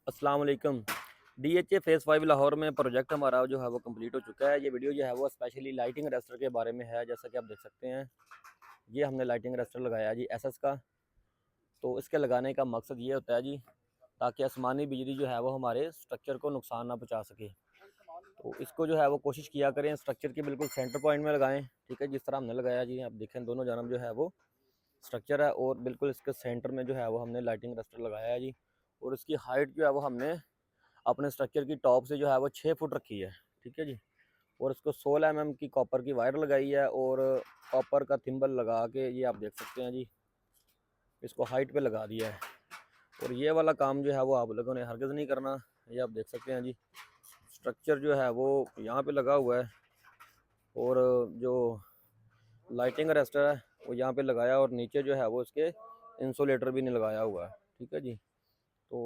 अस्सलाम वालेकुम। DHA phase 5 Lahore में प्रोजेक्ट हमारा जो है वो कंप्लीट हो चुका है। ये वीडियो जो है वो स्पेशली लाइटिंग अरेस्टर के बारे में है। जैसा कि आप देख सकते हैं, ये हमने लाइटिंग अरेस्टर लगाया जी एसएस का। तो इसके लगाने का मकसद ये होता है जी, ताकि आसमानी बिजली जो है वो हमारे स्ट्रक्चर को नुकसान ना पहुँचा सके। तो इसको जो है वो कोशिश किया करें स्ट्रक्चर के बिल्कुल सेंटर पॉइंट में लगाएं। ठीक है, जिस तरह हमने लगाया जी, आप देखें दोनों जानब जो है वो स्ट्रक्चर है और बिल्कुल इसके सेंटर में जो है वो हमने लाइटिंग अरेस्टर लगाया है जी। और इसकी हाइट जो है वो हमने अपने स्ट्रक्चर की टॉप से जो है वो 6 फुट रखी है। ठीक है जी। और इसको 16 mm की कॉपर की वायर लगाई है और कॉपर का थिम्बल लगा के ये आप देख सकते हैं जी, इसको हाइट पे लगा दिया है। और ये वाला काम जो है वो आप लोगों ने हरगिज़ नहीं करना। ये आप देख सकते हैं जी, स्ट्रक्चर जो है वो यहाँ पे लगा हुआ है और जो लाइटिंग अरेस्टर है वो यहाँ पे लगाया और नीचे जो है वो इसके इंसुलेटर भी नहीं लगाया हुआ है। ठीक है जी।